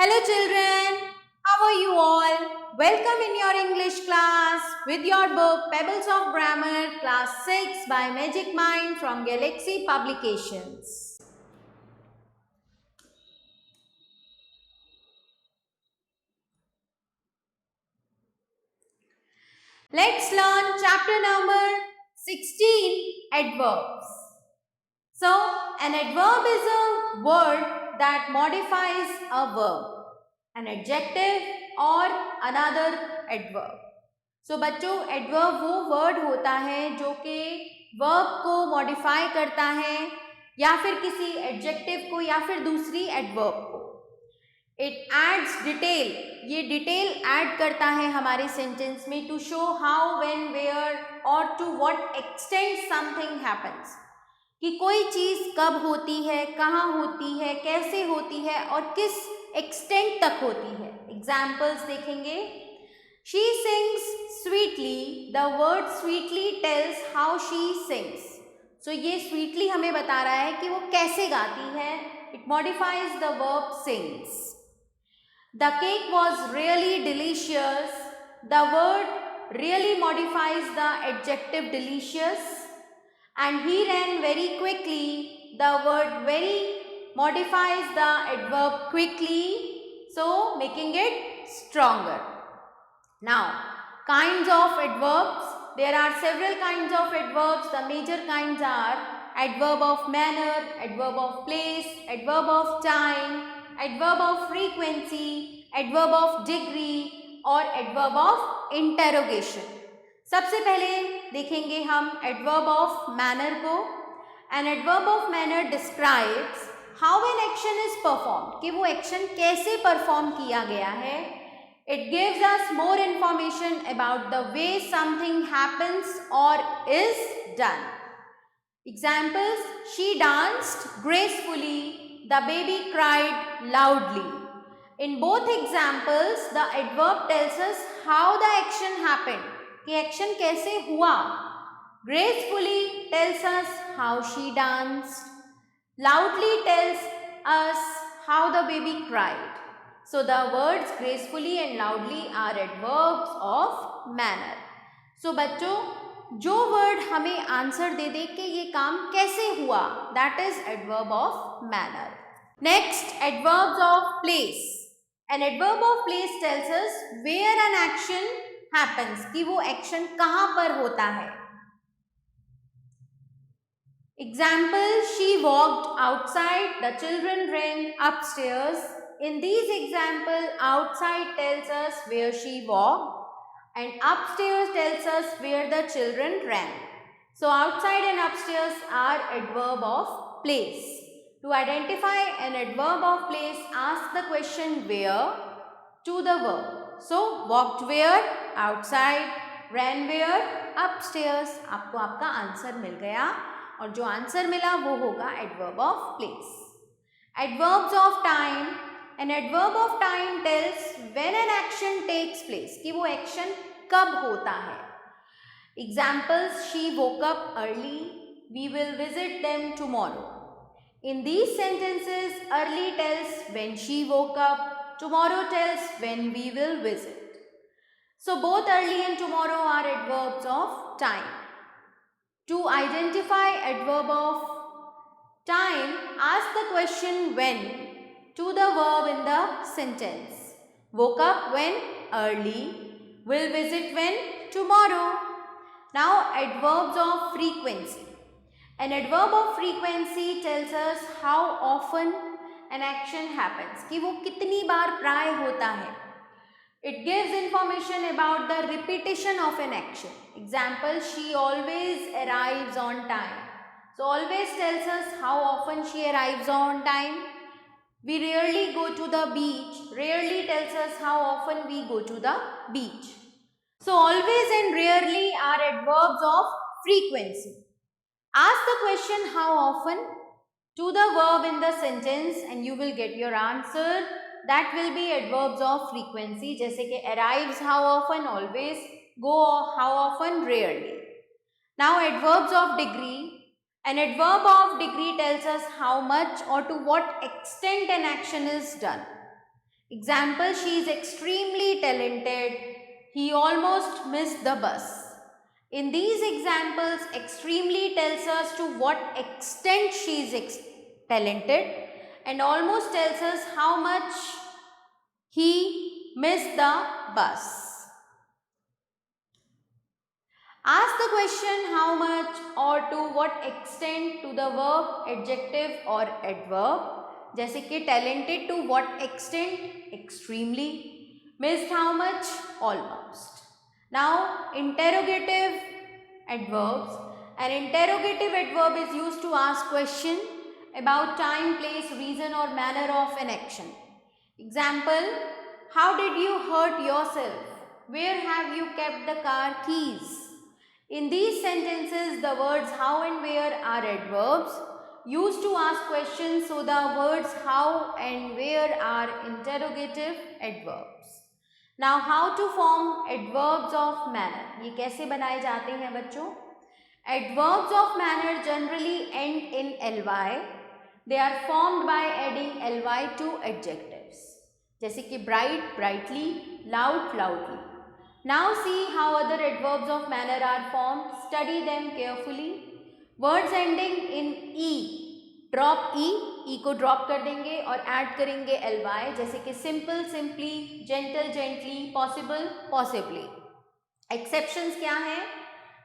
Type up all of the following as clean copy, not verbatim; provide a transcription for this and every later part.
Hello children, how are you all? Welcome in your English class with your book Pebbles of Grammar class 6 by Magic Mind from Galaxy Publications. Let's learn chapter number 16, adverbs. So, an adverb is a word that modifies a verb, an adjective or another adverb. So बच्चों adverb वो word होता है जो कि verb को modify करता है या फिर किसी एडजेक्टिव को या फिर दूसरी एडवर्ब को. इट एड्स डिटेल, ये डिटेल ऐड करता है हमारे सेंटेंस में to show how, when, where और to what extent something happens, कि कोई चीज़ कब होती है, कहाँ होती है, कैसे होती है और किस एक्सटेंट तक होती है. एग्जाम्पल्स देखेंगे. She sings sweetly. The word sweetly tells how she sings. So ये sweetly हमें बता रहा है कि वो कैसे गाती है. It modifies the verb sings. The cake was really delicious. The word really modifies the adjective delicious. And he ran very quickly. The word very modifies the adverb quickly, so making it stronger. Now, kinds of adverbs. There are several kinds of adverbs. The major kinds are adverb of manner, adverb of place, adverb of time, adverb of frequency, adverb of degree और adverb of interrogation. सबसे पहले देखेंगे हम adverb of manner को. An adverb of manner describes how an action is performed, कि वो action कैसे perform किया गया है. It gives us more information about the way something happens or is done. Examples: she danced gracefully, the baby cried loudly. In both examples, the adverb tells us how the action happened, कि action कैसे हुआ. Gracefully tells us how she danced. Loudly tells us how the baby cried. So the words gracefully and loudly are adverbs of manner. So बच्चों जो word हमें answer दे दे कि ये काम कैसे हुआ, that is adverb of manner. Next, adverbs of place. An adverb of place tells us where an action happens, कि वो action कहाँ पर होता है. Example: she walked outside, the children ran upstairs. In these examples, outside tells us where she walked and upstairs tells us where the children ran. So outside and upstairs are adverb of place. To identify an adverb of place, ask the question where to the verb. So walked where? Outside. ran where? upstairs. आपको आपका answer मिल गया और जो answer मिला वो होगा adverb of place. Adverbs of time. An adverb of time tells when an action takes place, कि वो action कब होता है. Examples: she woke up early, we will visit them tomorrow. In these sentences, early tells when she woke up, tomorrow tells when we will visit. So both early and tomorrow are adverbs of time. To identify adverb of time, ask the question when to the verb in the sentence. Woke up when? Early. Will visit when? Tomorrow. Now adverbs of frequency. An adverb of frequency tells us how often an action happens, कि वो कितनी बार प्राय होता है. It gives information about the repetition of an action. Example: she always arrives on time. So always tells us how often she arrives on time. We rarely go to the beach. Rarely tells us how often we go to the beach. So always and rarely are adverbs of frequency. Ask the question how often to the verb in the sentence and you will get your answer. That will be adverbs of frequency. जैसे कि arrives how often, always, go how often, rarely. Now adverbs of degree. An adverb of degree tells us how much or to what extent an action is done. Example, she is extremely talented. He almost missed the bus. In these examples, extremely tells us to what extent she is talented, and almost tells us how much he missed the bus. Ask the question how much or to what extent to the verb, adjective or adverb. जैसे कि talented to what extent, extremely. Missed how much, almost. Now interrogative adverbs. An interrogative adverb is used to ask question about time, place, reason or manner of an action. Example, how did you hurt yourself? Where have you kept the car keys? In these sentences, the words how and where are adverbs used to ask questions, so the words how and where are interrogative adverbs. Now, how to form adverbs of manner? ये कैसे बनाए जाते हैं बच्चों? Adverbs of manner generally end in ly. They are formed by adding ly to adjectives. जैसे कि bright, brightly, loud, loudly. Now see how other adverbs of manner are formed. Study them carefully. Words ending in e, drop e को drop कर देंगे और add करेंगे ly, जैसे कि simple, simply, gentle, gently, possible, possibly. Exceptions क्या हैं?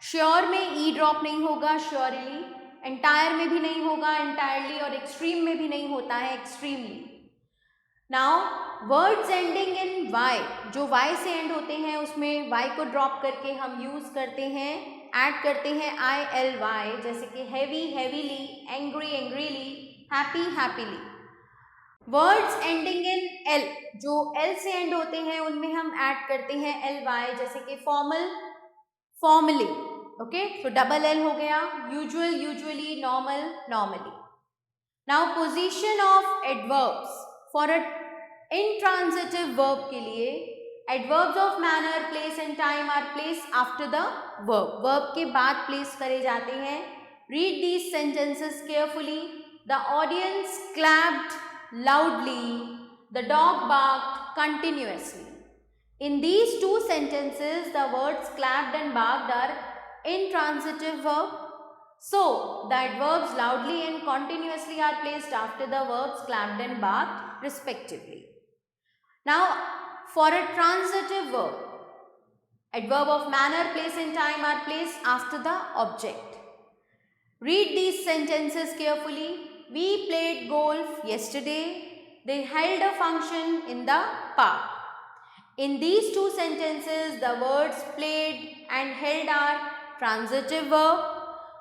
Sure में e drop नहीं होगा, surely. Entire में भी नहीं होगा, entirely, और extreme में भी नहीं होता है, extremely. Now words ending in y, जो y से end होते हैं उसमें y को drop करके हम use करते हैं, add करते हैं ily, जैसे कि heavy, heavily, angry, angrily, happy, happily. Words ending in l, जो l से end होते हैं उनमें हम add करते हैं ly, जैसे कि formal, formally. Okay, so double l हो गया. Usual, usually, normal, normally. Now position of adverbs. For a intransitive verb के लिए adverbs of manner, place and time are placed after the verb. Verb के बाद place करे जाते हैं. Read these sentences carefully. The audience clapped loudly. The dog barked continuously. In these two sentences, the words clapped and barked are intransitive verb. So, the adverbs loudly and continuously are placed after the verbs clapped and barked respectively. Now, for a transitive verb, adverb of manner, place and time are placed after the object. Read these sentences carefully. We played golf yesterday. They held a function in the park. In these two sentences, the words played and held are transitive verb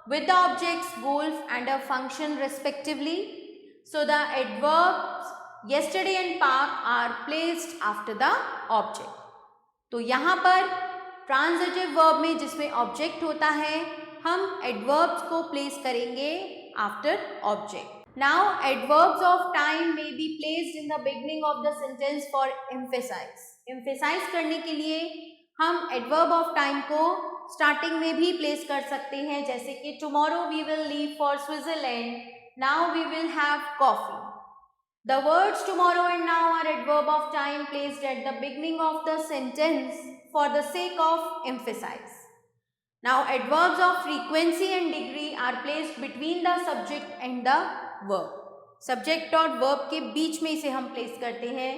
with the objects golf and a function respectively. So the adverbs yesterday and park are placed after the object. तो यहाँ पर transitive verb में जिसमें object होता है हम adverbs को place करेंगे after object. Now adverbs of time may be placed in the beginning of the sentence for emphasize. Emphasize करने के लिए हम adverb of time को स्टार्टिंग में भी प्लेस कर सकते हैं, जैसे कि tomorrow we will leave for Switzerland, now we will have coffee. The words tomorrow and now are adverb of time placed at the beginning of the sentence for the sake of emphasize. Now adverbs of frequency and degree are placed between the subject and the verb. Subject और verb के बीच में इसे हम place करते हैं.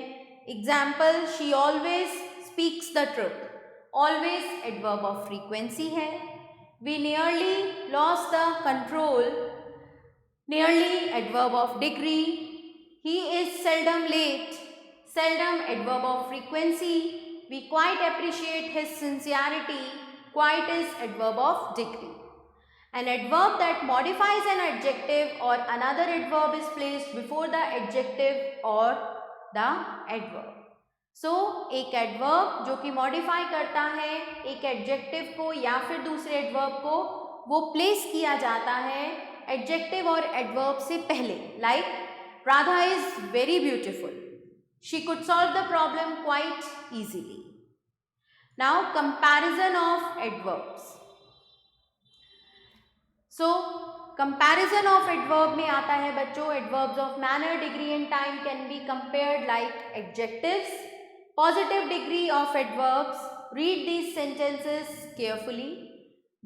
Example, she always speaks the truth. Always adverb of frequency है. We nearly lost the control. Nearly adverb of degree. He is seldom late. Seldom adverb of frequency. We quite appreciate his sincerity. Quite is adverb of degree. An adverb that modifies an adjective or another adverb is placed before the adjective or the adverb. So, एक adverb जो कि modify करता है एक adjective को या फिर दूसरे एडवर्ब को, वो प्लेस किया जाता है एडजेक्टिव और एडवर्ब से पहले. Like Radha is very beautiful. She could solve the problem quite easily. Now comparison of adverbs. So comparison of adverb में आता है बच्चों, adverbs of manner, degree and time can be compared like adjectives. Positive degree of adverbs, read these sentences carefully.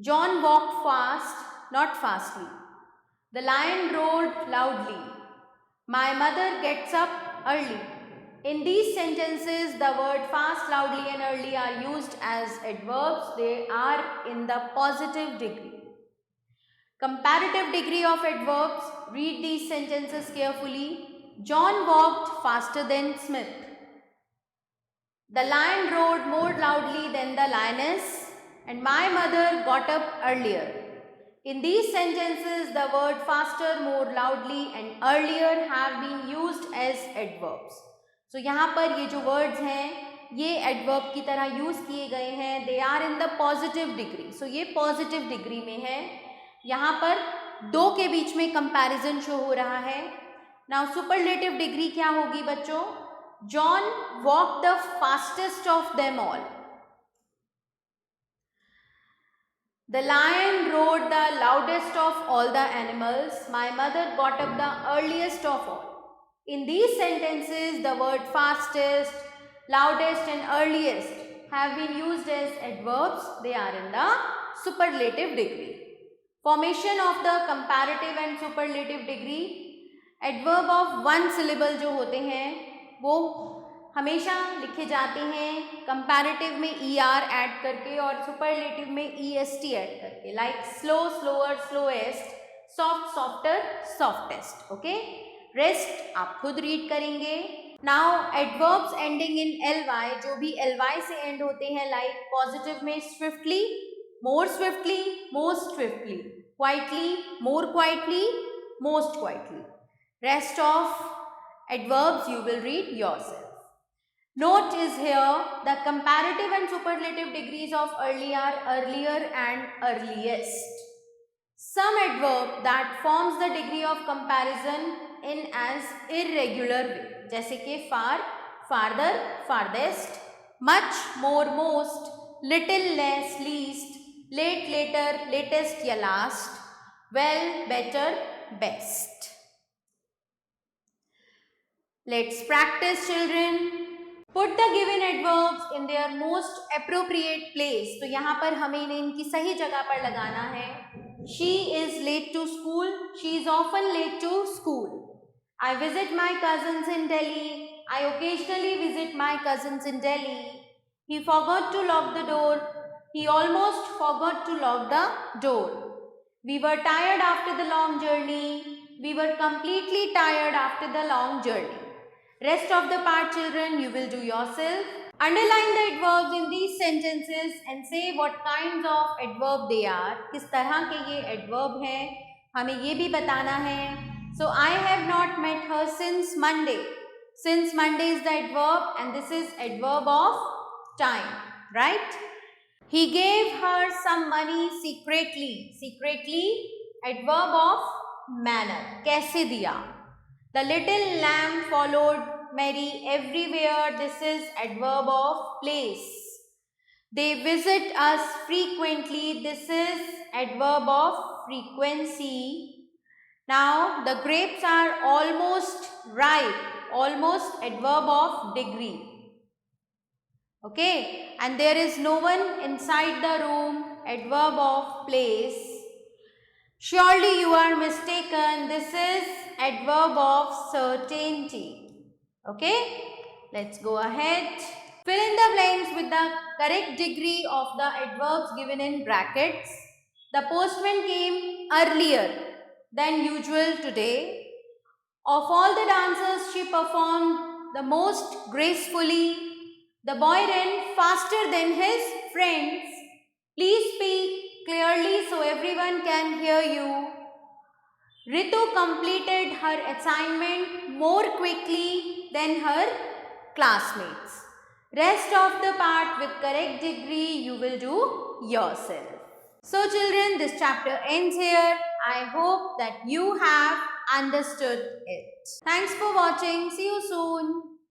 John walked fast, not fastly. The lion roared loudly. My mother gets up early. In these sentences, the word fast, loudly and early are used as adverbs. They are in the positive degree. Comparative degree of adverbs, read these sentences carefully. John walked faster than Smith. The lion roared more loudly than the lioness. And my mother got up earlier. In these sentences, the word faster, more loudly and earlier have been used as adverbs. So, यहाँ पर ये जो words हैं, ये adverb की तरह use किए गए हैं. They are in the positive degree. So, ये positive degree में है. यहाँ पर दो के बीच में comparison show हो रहा है. Now, superlative degree क्या होगी बच्चों? John walked the fastest of them all. The lion roared the loudest of all the animals. My mother got up the earliest of all. In these sentences, the word fastest, loudest and earliest have been used as adverbs. They are in the superlative degree. Formation of the comparative and superlative degree. Adverb of one syllable जो होते हैं वो हमेशा लिखे जाते हैं comparative में ER add करके और सुपरलेटिव में EST ऐड करके, like slow, slower, slowest, soft, softer, softest. Okay, rest आप खुद रीड करेंगे. Now adverbs ending in LY, जो भी LY से एंड होते हैं, लाइक पॉजिटिव में swiftly, more swiftly, most swiftly, quietly, more quietly, most quietly. Rest of adverbs you will read yourself. Note is here, the comparative and superlative degrees of early are earlier and earliest. Some adverb that forms the degree of comparison in as irregular way, जैसे कि far, farther, farthest, much, more, most, little, less, least, late, later, latest या last, well, better, best. Let's practice, children. Put the given adverbs in their most appropriate place. तो यहाँ पर हमें इन्हें इनकी सही जगह पर लगाना है. She is late to school. She is often late to school. I visit my cousins in Delhi. I occasionally visit my cousins in Delhi. He forgot to lock the door. He almost forgot to lock the door. We were tired after the long journey. We were completely tired after the long journey. Rest of the part, children, you will do yourself. Underline the adverbs in these sentences and say what kinds of adverb they are. किस तरह के ये adverb हैं, हमें ये भी बताना है. So, I have not met her since Monday. Since Monday is the adverb and this is adverb of time, right? He gave her some money secretly. Secretly, adverb of manner. कैसे दिया? The little lamb followed Mary everywhere. This is adverb of place. They visit us frequently. This is adverb of frequency. Now, the grapes are almost ripe. Almost adverb of degree. Okay, and there is no one inside the room. Adverb of place. Surely you are mistaken. This is adverb of certainty. Okay, let's go ahead. Fill in the blanks with the correct degree of the adverbs given in brackets. The postman came earlier than usual today. Of all the dances, she performed the most gracefully. The boy ran faster than his friends. Please speak clearly so everyone can hear you. Ritu completed her assignment more quickly than her classmates. Rest of the part with correct degree you will do yourself. So children, this chapter ends here. I hope that you have understood it. Thanks for watching. See you soon.